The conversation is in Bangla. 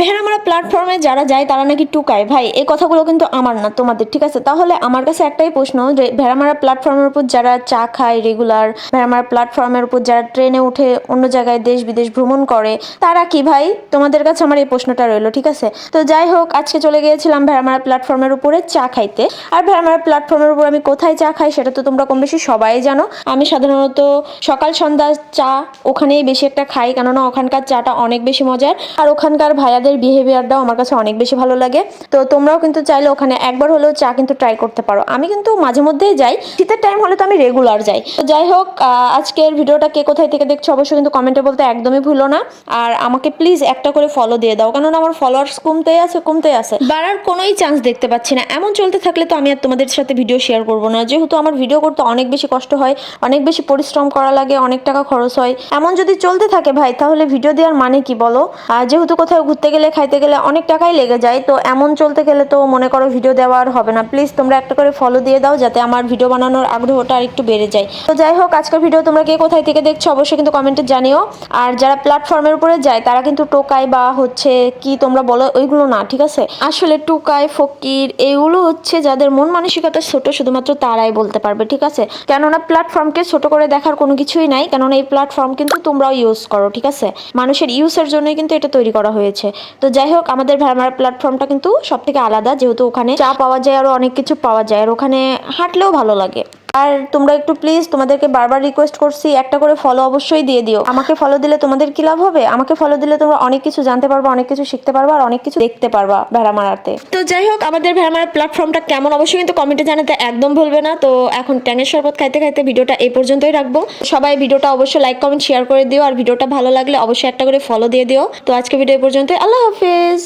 ভেড়ামারা প্ল্যাটফর্মে যারা যায় তারা নাকি টুকায়। ভাই এই কথাগুলো কিন্তু আমার না, তোমাদের, ঠিক আছে? তাহলে আমার কাছে একটাই প্রশ্ন, যে ভেড়ামারা প্ল্যাটফর্মের উপর যারা চা খায় রেগুলার, ভেড়ামারা প্ল্যাটফর্মের উপর যারা ট্রেনে উঠে অন্য জায়গায় দেশ বিদেশ ভ্রমণ করে, তারা কি ভাই? তোমাদের কাছে আমার এই প্রশ্নটা রইলো, ঠিক আছে? তো যাই হোক, আজকে চলে গিয়েছিলাম ভেড়ামারা প্ল্যাটফর্মের উপরে চা খাইতে। আর ভেড়ামারা প্ল্যাটফর্মের উপর আমি কোথায় চা খাই সেটা তো তোমরা কম বেশি সবাই জানো। আমি সাধারণত সকাল সন্ধ্যা চা ওখানেই বেশি একটা খাই, কেননা ওখানকার চাটা অনেক বেশি মজার, আর ওখানকার ভাইয়াদের বিহেভিয়ারটাও আমার কাছে অনেক বেশি ভালো লাগে। তো তোমরাও কিন্তু চাইলে ওখানে একবার হলেও চা কিন্তু ট্রাই করতে পারো। আমি কিন্তু মাঝে মধ্যেই যাই, শীতের টাইম হলে তো আমি রেগুলার যাই। তো যাই হোক, আজকের ভিডিওটা কে কোথায় থেকে দেখছো অবশ্যই কিন্তু কমেন্টে বলতে একদমই ভুলো না। আর আমাকে প্লিজ একটা করে ফলো দিয়ে দাও, কেননা আমার ফলোয়ার্স কমতেই আছে, বাড়ার কোনোই চান্স দেখতে পাচ্ছি না। এমন চলতে থাকলে তো আমি আর তোমাদের সাথে ভিডিও শেয়ার করবো না, যেহেতু আমার ভিডিও করতে অনেক বেশি কষ্ট হয়, অনেক বেশি পরিশ্রম করা লাগে, অনেক টাকা খরচ হয়। এমন যদি চলতে থাকে ভাই, তাহলে ভিডিও দেওয়ার মানে কি বলো? আর যেহেতু কোথাও ঘুরতে গেলে খাইতে গেলে অনেক টাকাই লেগে যায়, তো এমন চলতে গেলে তো মনে করো ভিডিও দেওয়া আর হবে না। প্লিজ তোমরা একটা করে ফলো দিয়ে দাও, যাতে আমার ভিডিও বানানোর আগ্রহটা আর একটু বেড়ে যায়। তো যাই হোক, আজকের ভিডিও তোমরা কে কোথায় থেকে দেখছো অবশ্যই কিন্তু কমেন্টে জানিও। আর যারা প্ল্যাটফর্মের উপরে যায় তারা কিন্তু টোকাই বা হচ্ছে কি তোমরা বলো, ওইগুলো না, ঠিক আছে? আসলে টুকাই ফকির এগুলো হচ্ছে যাদের মন মানসিকতা ছোট, শুধুমাত্র তারাই বলতে পারবে, ঠিক আছে? কেননা প্ল্যাটফর্মকে ছোট করে দেখার কোনো কিছুই নাই, কেননা এই প্ল্যাটফর্ম কিন্তু তোমরাও ইউজ করো, ঠিক আছে? মানুষের ইউজের জন্যই কিন্তু এটা তৈরি করা হয়েছে। তো যাই হোক, আমাদের ভেড়ামারা প্ল্যাটফর্মটা কিন্তু সব থেকে আলাদা, যেহেতু ওখানে চা পাওয়া যায়, আরো অনেক কিছু পাওয়া যায়, আর ওখানে হাঁটলেও ভালো লাগে। আর তোমরা একটু প্লিজ, তোমাদেরকে বারবার রিকোয়েস্ট করছি, একটা করে ফলো অবশ্যই দিয়ে দিও। আমাকে ফলো দিলে তোমাদের কি লাভ হবে? আমাকে ফলো দিলে তোমরা অনেক কিছু জানতে পারবা, অনেক কিছু শিখতে পারবা, আর অনেক কিছু দেখতে পারবা ভেড়ামারাতে। তো যাই হোক, আমাদের ভেড়ামারা প্ল্যাটফর্মটা কেমন অবশ্যই কিন্তু কমেন্টে জানাতে একদম ভুলবে না। তো এখন ট্যাঙের শরবত খাইতে খাইতে ভিডিওটা এই পর্যন্তই রাখবো। সবাই ভিডিওটা অবশ্যই লাইক কমেন্ট শেয়ার করে দিও, আর ভিডিওটা ভালো লাগলে অবশ্যই একটা করে ফলো দিয়ে দিও। তো আজকে ভিডিও এই পর্যন্তই, আল্লাহ হাফেজ।